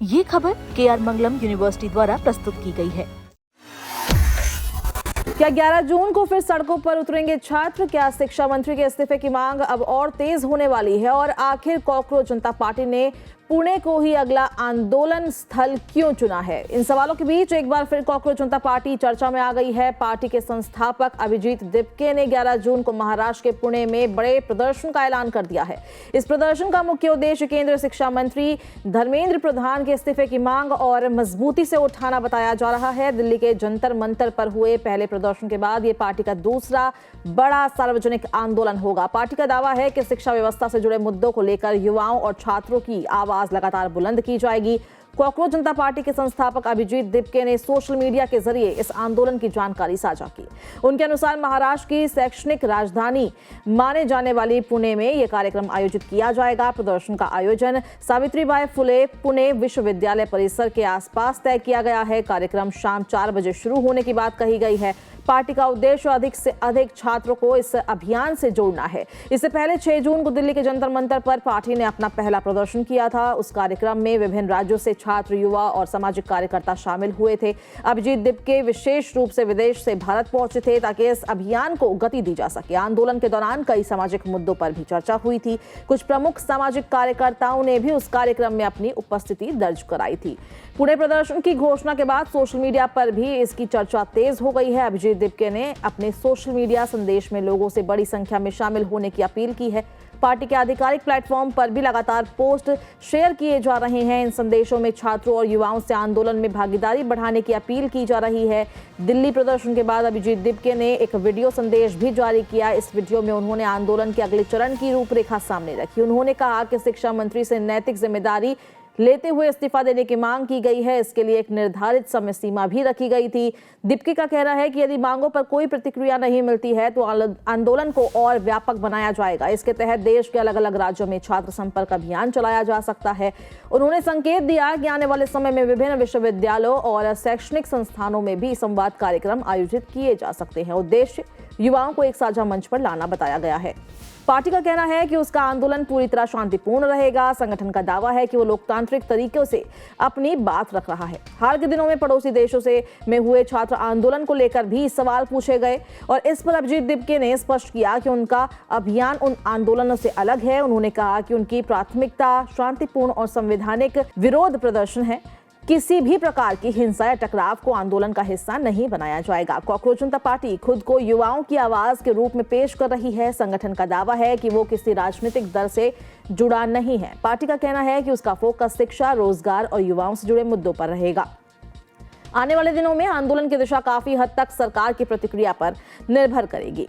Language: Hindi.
ये खबर KR मंगलम यूनिवर्सिटी द्वारा प्रस्तुत की गई है। क्या 11 जून को फिर सड़कों पर उतरेंगे छात्र? क्या शिक्षा मंत्री के इस्तीफे की मांग अब और तेज होने वाली है? और आखिर कॉकरोच जनता पार्टी ने पुणे को ही अगला आंदोलन स्थल क्यों चुना है? इन सवालों के बीच एक बार फिर कॉकरोच जनता पार्टी चर्चा में आ गई है। पार्टी के संस्थापक अभिजीत दिपके ने 11 जून को महाराष्ट्र के पुणे में बड़े प्रदर्शन का ऐलान कर दिया है। इस प्रदर्शन का मुख्य उद्देश्य केंद्रीय शिक्षा मंत्री धर्मेंद्र प्रधान के इस्तीफे की मांग और मजबूती से उठाना बताया जा रहा है। दिल्ली के जंतर मंतर पर हुए पहले प्रदर्शन के बाद ये पार्टी का दूसरा बड़ा सार्वजनिक आंदोलन होगा। पार्टी का दावा है कि शिक्षा व्यवस्था से जुड़े मुद्दों को लेकर युवाओं और छात्रों की आवाज लगातार बुलंद की जाएगी। कॉकरोच जनता पार्टी के संस्थापक अभिजीत दिपके ने सोशल मीडिया के जरिए इस आंदोलन की जानकारी साझा की। उनके अनुसार महाराष्ट्र की शैक्षणिक राजधानी माने जाने वाली पुणे में यह कार्यक्रम आयोजित किया जाएगा। प्रदर्शन का आयोजन सावित्रीबाई फुले पुणे विश्वविद्यालय परिसर के आसपास तय किया गया है। कार्यक्रम शाम 4 बजे शुरू होने की बात कही गई है। पार्टी का उद्देश्य अधिक से अधिक छात्रों को इस अभियान से जोड़ना है। इससे पहले 6 जून को दिल्ली के जंतर मंतर पर पार्टी ने अपना पहला प्रदर्शन किया था। उस कार्यक्रम में विभिन्न राज्यों से छात्र, युवा और सामाजिक कार्यकर्ता शामिल हुए थे। अभिजीत दिपके विशेष रूप से विदेश से भारत पहुंचे थे ताकि इस अभियान को गति दी जा सके। आंदोलन के दौरान कई सामाजिक मुद्दों पर भी चर्चा हुई थी। कुछ प्रमुख सामाजिक कार्यकर्ताओं ने भी उस कार्यक्रम में अपनी उपस्थिति दर्ज कराई थी। पुणे प्रदर्शन की घोषणा के बाद सोशल मीडिया पर भी इसकी चर्चा तेज हो गई है। अभिजीत दिपके ने अपने सोशल मीडिया संदेश में लोगों से बड़ी संख्या में शामिल होने की अपील की है। पार्टी के आधिकारिक प्लेटफॉर्म पर भी लगातार पोस्ट शेयर किए जा रहे हैं। इन संदेशों में छात्रों और युवाओं से आंदोलन में भागीदारी बढ़ाने की अपील की जा रही है। दिल्ली प्रदर्शन के बाद अभिजीत दिपके ने एक वीडियो संदेश भी जारी किया। इस वीडियो में उन्होंने आंदोलन के अगले चरण की रूपरेखा सामने रखी। उन्होंने कहा कि शिक्षा मंत्री से नैतिक जिम्मेदारी लेते हुए इस्तीफा देने की मांग की गई है। इसके लिए एक निर्धारित समय सीमा भी रखी गई थी। दिपके का कहना है कि यदि मांगों पर कोई प्रतिक्रिया नहीं मिलती है तो आंदोलन को और व्यापक बनाया जाएगा। इसके तहत देश के अलग अलग राज्यों में छात्र संपर्क अभियान चलाया जा सकता है। उन्होंने संकेत दिया कि आने वाले समय में विभिन्न विश्वविद्यालयों और शैक्षणिक संस्थानों में भी संवाद कार्यक्रम आयोजित किए जा सकते हैं। उद्देश्य युवाओं को एक साझा मंच पर लाना बताया गया है। पार्टी का कहना है कि उसका आंदोलन पूरी तरह शांतिपूर्ण रहेगा। संगठन का दावा है कि वो लोकतांत्रिक तरीकों से अपनी बात रख रहा है। हाल के दिनों में पड़ोसी देशों में हुए छात्र आंदोलन को लेकर भी सवाल पूछे गए और इस पर अभिजीत दिपके ने स्पष्ट किया कि उनका अभियान उन आंदोलनों से अलग है। उन्होंने कहा कि उनकी प्राथमिकता शांतिपूर्ण और संवैधानिक विरोध प्रदर्शन है। किसी भी प्रकार की हिंसा या टकराव को आंदोलन का हिस्सा नहीं बनाया जाएगा। कॉकरोच जनता पार्टी खुद को युवाओं की आवाज के रूप में पेश कर रही है। संगठन का दावा है कि वो किसी राजनीतिक दल से जुड़ा नहीं है। पार्टी का कहना है कि उसका फोकस शिक्षा, रोजगार और युवाओं से जुड़े मुद्दों पर रहेगा। आने वाले दिनों में आंदोलन की दिशा काफी हद तक सरकार की प्रतिक्रिया पर निर्भर करेगी।